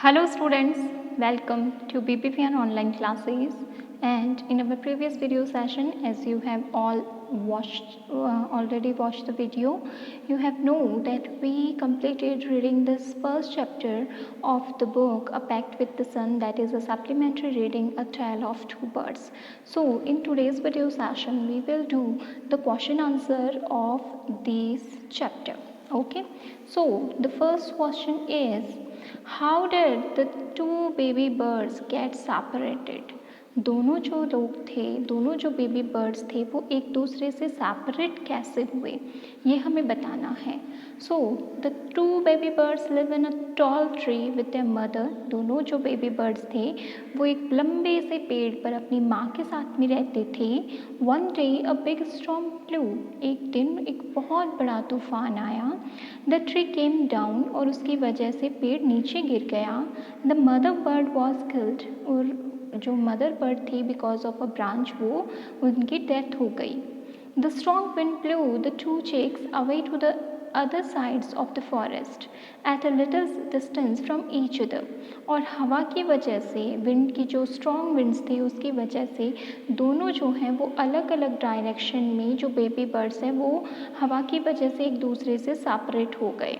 Hello students, welcome to BPFN online classes, and in our previous video session, as you have all already watched the video, you have known that we completed reading this first chapter of the book A Pact with the Sun, that is a supplementary reading, A Tale of Two Birds. So in today's video session, we will do the question answer of this chapter. Okay, so the first question is, how did the two baby birds get separated? दोनों जो लोग थे, दोनों जो baby birds थे, वो एक दूसरे से सेपरेट कैसे हुए, ये हमें बताना है. So the two baby birds live in a tall tree with their mother. दोनों जो बेबी बर्ड्स थे वो एक लंबे से पेड़ पर अपनी माँ के साथ में रहते थे. One day a big storm blew. एक दिन एक बहुत बड़ा तूफान आया. The tree came down. और उसकी वजह से पेड़ नीचे गिर गया. The mother bird was killed. और जो मदर बर्ड थी बिकॉज ऑफ अ ब्रांच वो उनकी डेथ हो गई. The strong wind blew the two chicks away to the other sides of the forest at a little distance from each other. और हवा की वजह से, विंड की जो स्ट्रॉन्ग विंड्स थी उसकी वजह से दोनों जो हैं वो अलग अलग डायरेक्शन में, जो बेबी बर्ड्स हैं वो हवा की वजह से एक दूसरे से सेपरेट हो गए.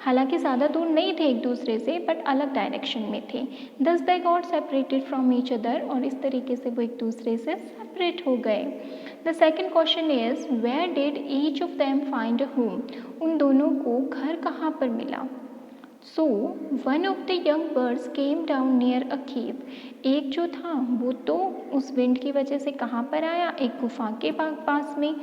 हालांकि ज़्यादा दूर नहीं थे एक दूसरे से, बट अलग डायरेक्शन में थे. दस they got separated from each other. और इस तरीके से वो एक दूसरे से सेपरेट हो गए. The second question is, where did each of them find a home. उन दोनों को घर कहाँ पर मिला. So one of the young birds came down near a cave. एक जो था वो तो उस विंड की वजह से कहाँ पर आया, एक गुफा के पास में.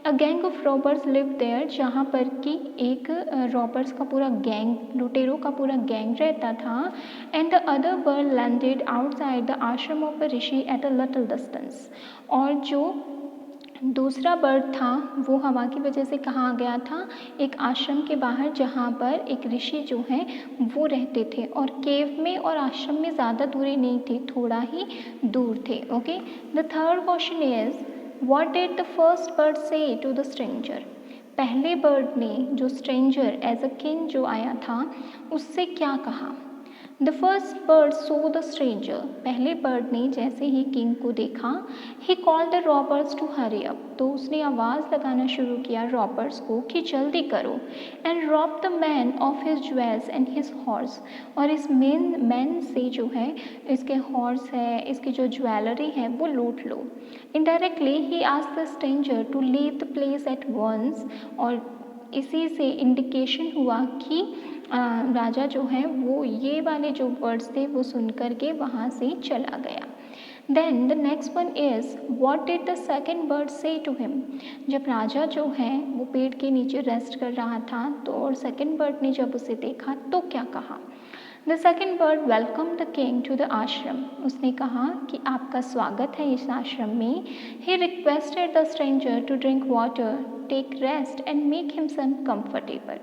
A gang of robbers live there. जहाँ पर कि एक रॉबर्स का पूरा गैंग, लुटेरों का पूरा गैंग रहता था. And the other bird landed outside the ashram of a rishi at a little distance. और जो दूसरा बर्ड था वो हवा की वजह से कहाँ गया था, एक आश्रम के बाहर, जहाँ पर एक ऋषि जो हैं वो रहते थे. और केव में और आश्रम में ज़्यादा दूरी नहीं थी, थोड़ा ही दूर थे. Okay. The third question is, what did the first bird say to the stranger. पहले बर्ड ने जो स्ट्रेंजर एज अ किंग जो आया था उससे क्या कहा. The first bird saw the stranger. पहले बर्ड ने जैसे ही किंग को देखा, he called the robbers to hurry up. तो उसने आवाज़ लगाना शुरू किया रॉबर्स को कि जल्दी करो. And rob the man of his jewels and his horse. और इस मैन से जो है, इसके हॉर्स है, इसकी जो ज्वेलरी है वो लूट लो. Indirectly he asked the stranger to leave the place at once. और इसी से इंडिकेशन हुआ कि राजा जो है वो ये वाले जो वर्ड्स थे वो सुन कर के वहाँ से चला गया. Then the next one is, what did the second bird say to him. जब राजा जो है वो पेड़ के नीचे रेस्ट कर रहा था, तो और सेकेंड बर्ड ने जब उसे देखा तो क्या कहा. The second bird welcome the king to the ashram. उसने कहा कि आपका स्वागत है इस आश्रम में. He requested the stranger to drink water, take rest and make himself comfortable.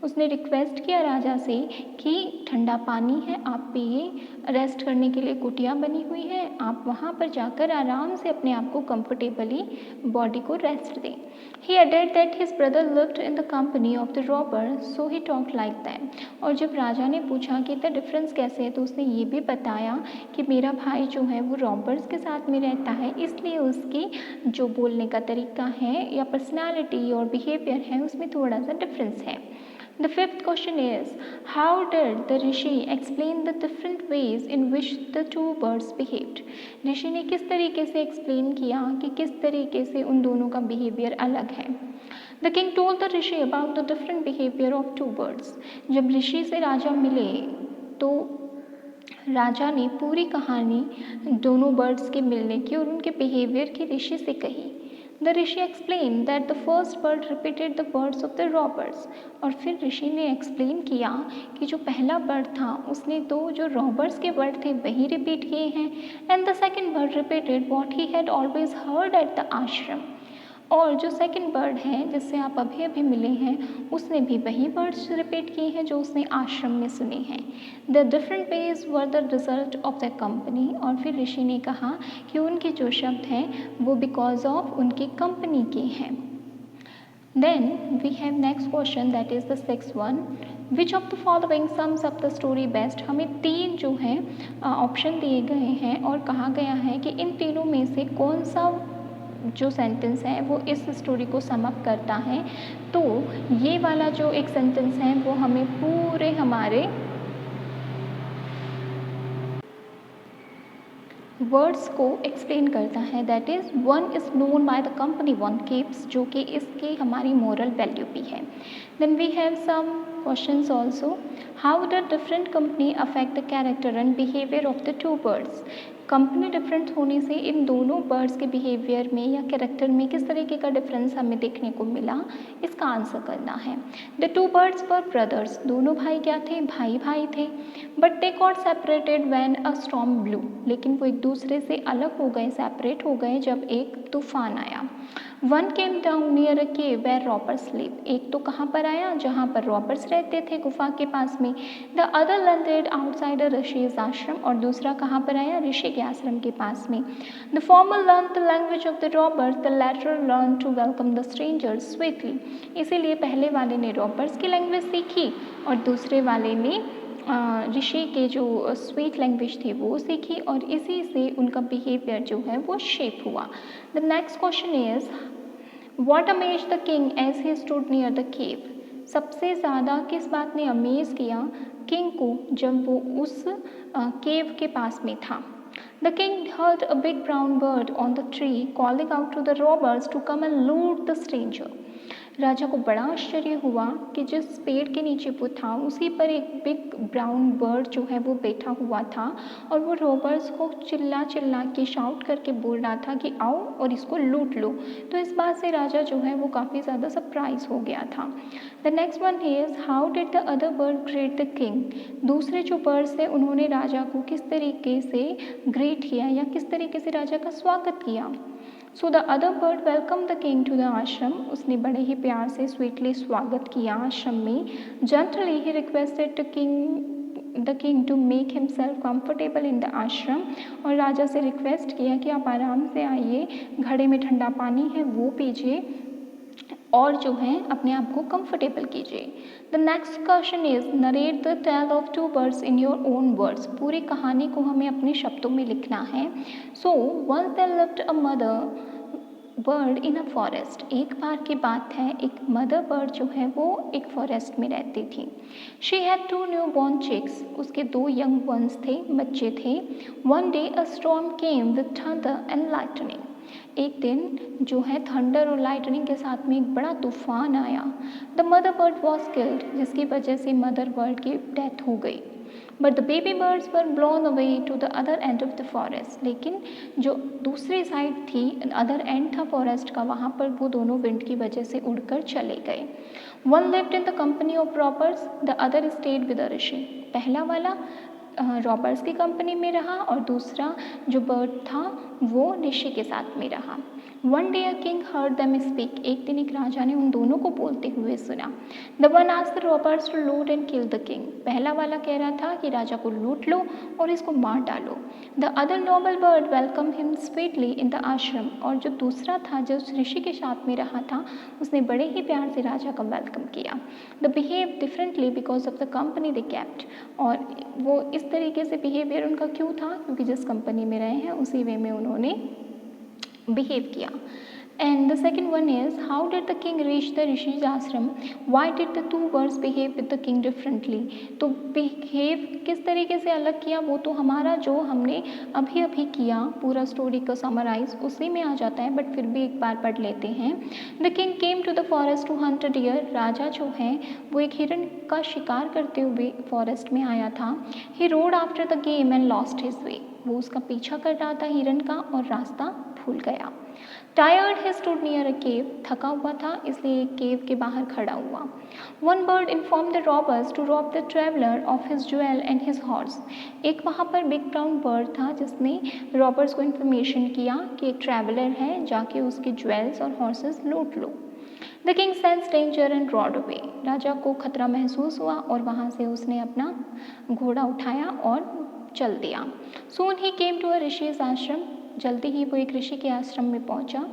उसने रिक्वेस्ट किया राजा से कि ठंडा पानी है, आप पिए, रेस्ट करने के लिए कुटिया बनी हुई है, आप वहाँ पर जाकर आराम से अपने आप को कंफर्टेबली बॉडी को रेस्ट दें. He added that his brother lived in the company of the robber, so he talk like them. और जब राजा ने पूछा कि द डिफरेंस कैसे है, तो उसने ये भी बताया कि मेरा भाई जो है वो रॉबर्स के साथ में रहता है, इसलिए उसकी जो बोलने का तरीका है या पर्सनैलिटी और बिहेवियर है उसमें थोड़ा सा डिफरेंस है. The fifth question is, how did the rishi explain the different ways in which the two birds behaved. ऋषि ने किस तरीके से एक्सप्लेन किया कि किस तरीके से उन दोनों का बिहेवियर अलग है. The king told the rishi about the different behavior of two birds. जब ऋषि से राजा मिले तो राजा ने पूरी कहानी दोनों बर्ड्स के मिलने की और उनके बिहेवियर की ऋषि से कही. The rishi explained that the first bird repeated the words of the robbers. और फिर ऋषि ने एक्सप्लेन किया कि जो पहला बर्ड था उसने तो जो रॉबर्स के वर्ड थे वही रिपीट किए हैं. And the second bird repeated what he had always heard at the ashram. और जो सेकंड बर्ड है जिससे आप अभी अभी मिले हैं, उसने भी वही वर्ड्स रिपीट किए हैं जो उसने आश्रम में सुने हैं. The different ways were the result of the company. और फिर ऋषि ने कहा कि उनके जो शब्द हैं वो बिकॉज ऑफ उनकी कंपनी के हैं. Then we have next question, that is the sixth one. Which of the following sums up the story best? हमें तीन जो है ऑप्शन दिए गए हैं और कहा गया है कि इन तीनों में से कौन सा जो सेंटेंस है वो इस स्टोरी को सम अप करता है। तो ये वाला जो एक सेंटेंस है वो हमें पूरे हमारे वर्ड्स को एक्सप्लेन करता है। That is one is known by the company one keeps, जो कि इसकी हमारी मोरल वैल्यू भी है। Then we have some questions also. How the different company affect the character and behaviour of the two birds. Company different होने से इन दोनों birds के बिहेवियर में या कैरेक्टर में किस तरीके का डिफरेंस हमें देखने को मिला, इसका आंसर करना है। The two birds were brothers, दोनों भाई क्या थे, भाई भाई थे। But they got separated when a storm blue, लेकिन वो एक दूसरे से अलग हो गए, सेपरेट हो गए जब एक तूफान आया। One came down near a cave where robbers live, एक तो कहाँ पर आया, जहाँ पर रॉबर्स रहते थे, गुफा के पास में। द अदर लैंडेड आउटसाइड अ ऋषिज आश्रम, और दूसरा कहाँ पर आया, ऋषि के आश्रम के पास में। The former learn the language of the robbers, the latter learn to welcome the strangers sweetly, इसीलिए पहले वाले ने रॉबर्स की लैंग्वेज सीखी और दूसरे वाले ने ऋषि के जो स्वीट लैंग्वेज थी वो सीखी, और इसी से उनका बिहेवियर जो है वो शेप हुआ। The next question is what amaze the king as he stood near the cave, सबसे ज़्यादा किस बात ने अमेज किया किंग को जब वो उस केव के पास में था। The king heard a big brown bird on the tree calling out to the robbers to come and loot the stranger. राजा को बड़ा आश्चर्य हुआ कि जिस पेड़ के नीचे वो था उसी पर एक बिग ब्राउन बर्ड जो है वो बैठा हुआ था और वो रॉबर्स को चिल्ला चिल्ला के शाउट करके बोल रहा था कि आओ और इसको लूट लो। तो इस बात से राजा जो है वो काफ़ी ज़्यादा सरप्राइज हो गया था। The next one is how did the other bird great the king, दूसरे जो बर्ड्स थे उन्होंने राजा को किस तरीके से ग्रेट किया या किस तरीके से राजा का स्वागत किया। So the other bird welcome the king to the ashram, उसने बड़े ही प्यार से स्वीटली स्वागत किया आश्रम में। Gently he requested the king to make himself comfortable in the ashram, और राजा से रिक्वेस्ट किया कि आप आराम से आइए, घड़े में ठंडा पानी है वो पीजिए और जो है अपने आप को कंफर्टेबल कीजिए। The next question is narrate the tale of two birds in your own words, पूरी कहानी को हमें अपने शब्दों में लिखना है। So once there lived a mother bird in a forest, एक बार की बात है एक मदर बर्ड जो है वो एक फॉरेस्ट में रहती थी। She had two newborn chicks, उसके दो यंग वंस थे, बच्चे थे। One day a storm came with thunder and lightning, एक दिन जो है थंडर और लाइटनिंग के साथ में एक बड़ा तूफान आया। The mother bird was killed, जिसकी वजह से मदर बर्ड की डेथ हो गई। But the baby birds were blown away to the other end of the forest, लेकिन जो दूसरी साइड थी, अदर एंड था फॉरेस्ट का, वहाँ पर वो दोनों विंड की वजह से उड़कर चले गए। One lived in the company of robbers, the other stayed with the rishi, पहला वाला रॉबर्स की कंपनी में रहा और दूसरा जो बर्ड था वो ऋषि के साथ में रहा। One day a king heard them speak, एक दिन एक राजा ने उन दोनों को बोलते हुए सुना। The one asked the robbers to loot and kill the king, पहला वाला कह रहा था कि राजा को लूट लो और इसको मार डालो। The other noble bird welcome him sweetly in the ashram, और जो दूसरा था जो उस ऋषि के साथ में रहा था उसने बड़े ही प्यार से राजा का वेलकम किया। The behave differently because of the company they kept, और वो इस तरीके से बिहेवियर उनका क्यों था, क्योंकि जिस कंपनी में रहे हैं उसी वे में उन्होंने बिहेव किया। And the second one is how did the king reach the ऋषि's आश्रम, why did the two birds behave with the king differently, तो बिहेव किस तरीके से अलग किया वो तो हमारा जो हमने अभी अभी किया पूरा स्टोरी को समराइज उसी में आ जाता है, बट फिर भी एक बार पढ़ लेते हैं। The king came to the forest to hunt a deer, राजा जो है वो एक हिरन का शिकार करते हुए फॉरेस्ट में आया था। He rode after the game and lost his way, वो उसका पीछा कर रहा था हिरन का और रास्ता भूल गया। Tired he stood near a cave, थका हुआ था इसलिए एक केव के बाहर खड़ा हुआ। One bird inform the robbers to rob the traveller of his jewel and his horse, एक वहाँ पर बिग ब्राउन बर्ड था जिसने रॉबर्स को इन्फॉर्मेशन किया कि एक ट्रैवलर है, जाके उसके ज्वेल्स और हॉर्सेस लूट लो। The king sense danger and rode away, राजा को खतरा महसूस हुआ और वहाँ से उसने अपना घोड़ा उठाया और चल दिया। सून ही केम टू अ ऋषि's आश्रम, जल्दी ही वो एक ऋषि के आश्रम में पहुंचा।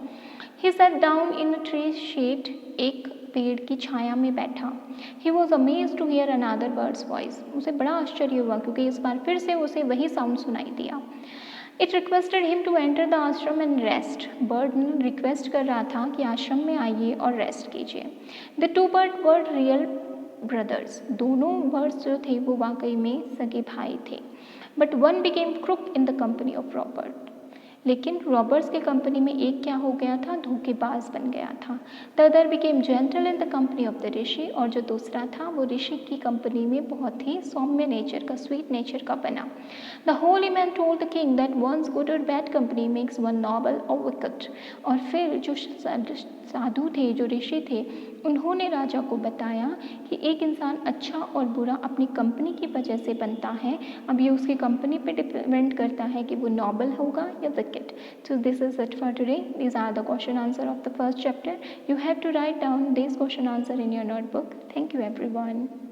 He sat down in a tree shade. एक पेड़ की छाया में बैठा. He was amazed to hear another bird's voice. उसे बड़ा आश्चर्य हुआ क्योंकि इस बार फिर से उसे वही साउंड सुनाई दिया. It requested him to enter the ashram and rest. Bird request कर रहा था कि आश्रम में आइए और रेस्ट कीजिए. The two birds were real brothers. दोनों बर्ड्स जो थे वो वाकई में सगे भाई थे. But one became crook in the company of Robert. लेकिन रॉबर्ट्स के कंपनी में एक क्या हो गया था, धोखेबाज बन गया था. The other became gentle in the company of the rishi, और जो दूसरा था वो ऋषि की कंपनी में बहुत ही सौम्य नेचर का, स्वीट नेचर का बना. The holy man told the king that once good और bad company makes one noble और विकेट. और फिर जो साधु थे, जो ऋषि थे, उन्होंने राजा को बताया कि एक इंसान अच्छा और बुरा अपनी कंपनी की वजह से बनता है. अब ये उसकी कंपनी पे डिपेंड करता है कि वो नॉबल होगा या wicket. So this is it for today. These are the question answer of the first chapter. You have to write down this question answer in your notebook. Thank you everyone.